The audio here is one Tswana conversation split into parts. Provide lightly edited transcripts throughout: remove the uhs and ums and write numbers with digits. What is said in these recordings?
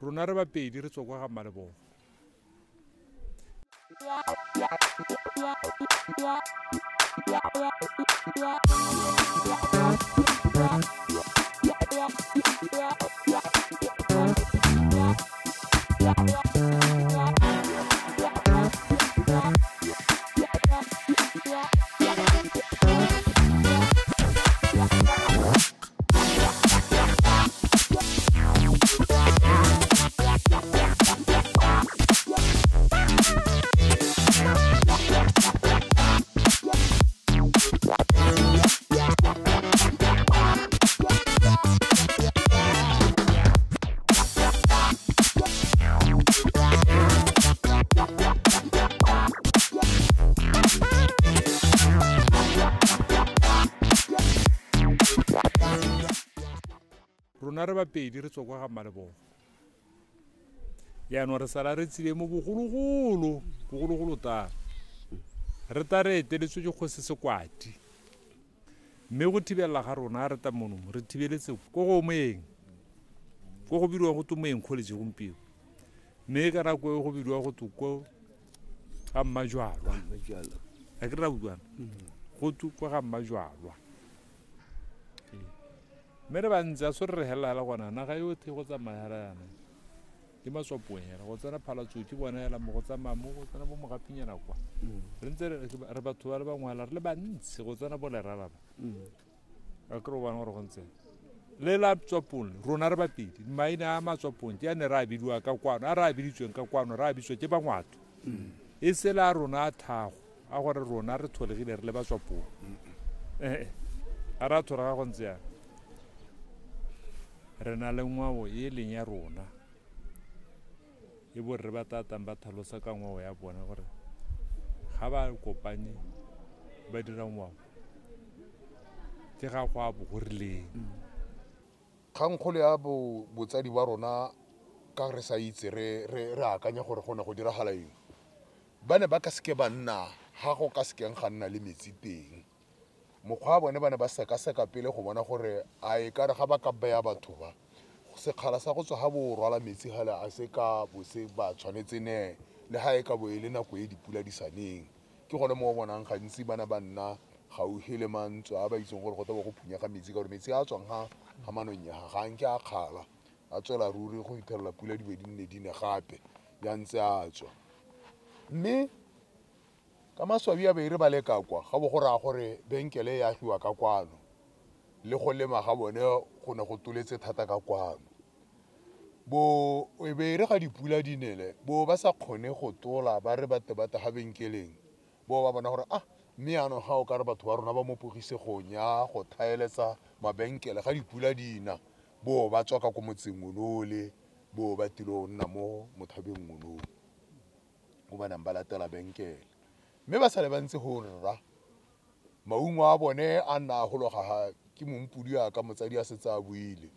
rona re bapedi re tswa kwa ga Malebogo. Rona re bapedi re tswa kwa ga Malebogo. Yaanong re sala re tsile mo bogologolo ta. Re ta re eteletswe ke Kgosi Sekwati. Mme go thibela ga rona re ta mono re thibeletse ko go moeng. Ko go bidiwa go Moeng College gompieno. Mme ka nako e go bidiwa go ko ga Mmajwalwa. Ha ke ra buana. Go kwa ga Mmajwalwa. Mme re bantse a re hela gona naga yotlhe go tsamaya yana ke Batswapong hela go tsena Phalatsotsi bona hela mo go tsamaya mo go tsena bo Mogapinyana kwa re ntse re batho ba le bangwala re le bantsi go tsena bo Leralaba a kro bona gore go ntse le la Batswapong rona re bapedi maina a Batswapong ke ane ra bidiwa ka kwano a ra biditsweng ka kwano ra bitswe ke bangwato e se la rona a thago a gore rona re tholegile re le Batswapong a ra thola ga go ntse yana re na le ngwao e leng ya rona e bo re ba tatang ba thalosa ka ngwao ya bona gore ga ba kopanye ba dira ngwao ke ga go a bogorileng kgangkgolo ya botsadi ba rona ka re sa itse re akanya gore gona go diragala eng ba ne ba ka seke ba nna ga go ka sekeng ga nna le metsi teng mokgwa bone ba ne ba seka pele go bona gore a e kare ga ba ka beya batho ba sekgala sa go tswa ga bo rwala metsi gala a se ka bose ba tshwanetse ne le ga e ka bo e le nako e dipula di saneng ke gone mo bonang gantsi bana ba nna gaufi le mantswe a ba itseng gore go tla go phunya ga metsi ka gore metsi a tswang ga manong ya ga nke a kgala a tswela ruri go ithelela pula di be di nne di ne gape ya ntse a tswa mme ka maswabi a be re ba le ka kwa ga bo go ra gore benkele ya agiwa ka kwano le go lema ga bone go ne go toletse thata ka kwano bo e be re ga dipula di nele bo ba sa kgone go tola ba re bate ga benkeleng bo ba bona gore mme ano ga o ka re batho ba rona ba mo pogisegong ya go thaeletsa mabenkele ga dipula dina bo ba tswa ka ko motseng monole bo ba tilo nna mo mothabeng monole go ba nang ba latela benkele mme ba sa le bantse go rra maungo a bone a nna a gologa ke mompudi ya ka motsadi a setse a buile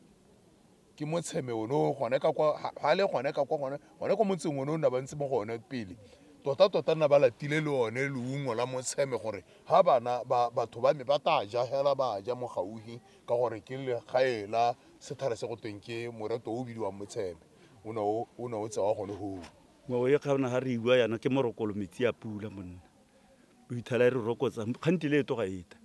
ke motsheme ono gone ka kwa ha le gone ka kwa gone ko motseng ono na bantse mo gone pele tota nna ba latile le one leungo la motsheme gore ha bana batho ba me ba ta ja hela ba ja mo gauhi ka gore ke le gaela sethare se go tweng ke moreto o bidiwa motsheme o ne o tsewa gone ho mo ye kgana ha re bua yana ke morokolo metsi a pula monna o ithala re rokotsa khantile to ga ita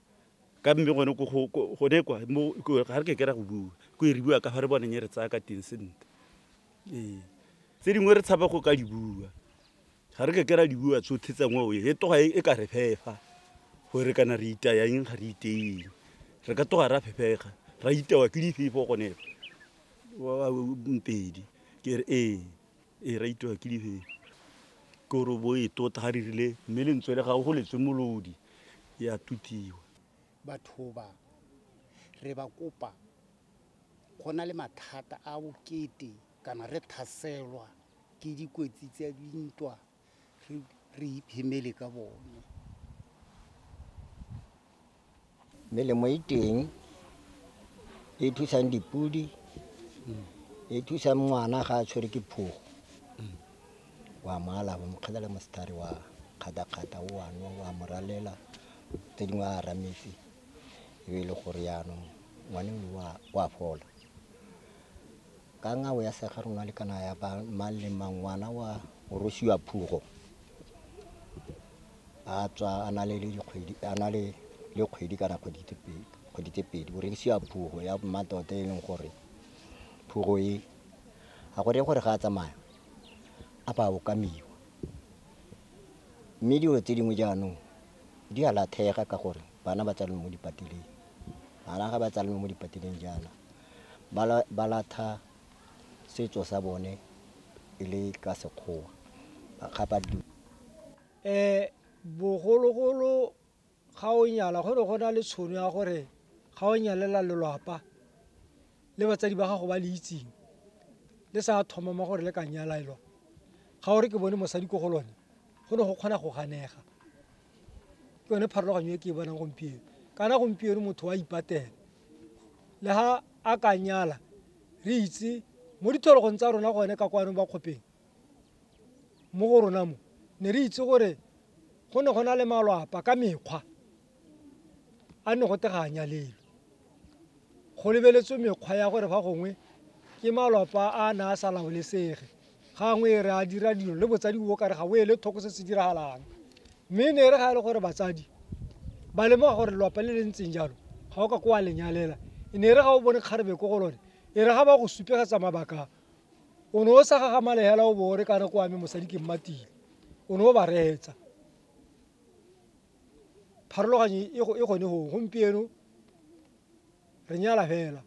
ka mme gone go ne kwa mo ga re ke ra go bua go e re bua ka fa re bone re tsaya ka teng sente tse dingwe re tshaba go ka di bua ga re ke ra di bua tsothetsa ngwe e toga e ka re fefa gore kana re ita yang ga re iteng re ka toga ra fefega ra itewa ke difefo gone wa mpedi ke re ra itewa ke difefo koro bo e tota ga re rile mme le ntswele ga go letswe molodi ya tutiwa batho ba re ba kopa gona le mathata a bokete kana re thaselwa ke dikwetsi tsa dintwa re iphemele ka bone melemo e teng e thusang dipudi e thusang ngwana ga a tshwere ke phogo wa mala mo kgedela mostari wa kgata o wa moralela tse dingwe a rametse e be le gore yaanong ngwane wa fola ka ngao ya sega rona le kana ya ba mang le mang ngwana wa o rosiwa phugo a tswa a na le kgwedi kana kgwedi tse pedi o rekisiwa phugo ya mmatota e leng gore phugo e a gore ga a tsamaya a ba okamiwa mme dilo tse dingwe jaanong di a lathega ka gore bana ba tsalwe mo dipatileng bana ga ba tsalwe mo dipatileng jaana ba latha setso sa bone e le ka sekgowa ga ba bogologolo ga o nyala go na le tshono ya gore ga o nyalela lelwapa le batsadi ba gago ba le itseng le sa thomama gore le ka nyalaelwa ga o re ke bone mosadi ko go lone go ne go kgona go ganega ke yone pharologanyo e ke e bonang gompieno kana gompieno motho wa ipatela le ha a ka nyala re itse mo dithologong tsa rona gone ka kwanong ba kgopeng mo go rona mo ne re itse gore go ne go na le malwapa ka mekgwa a ne go te ga a nyalelwe go lebeletswe mekgwa ya gore ba gongwe ke malwapa a na a sa laolesege gangwe re a dira dilo le botsadi bo ka re ga o ele thoko se se diragalang mme ne re ga e le gore batsadi ba lemoga gore lelwapa le le ntseng jalo ga o ka kwa lenyalela e ne re ga o bone kgarebe ko go lone e re ga ba go supegetsa mabaka o ne o sa gagamalehela o bo re kana ko ame mosadi ke mmatile o ne o ba reetsa pharologanyo e gone go gompieno re nyala fela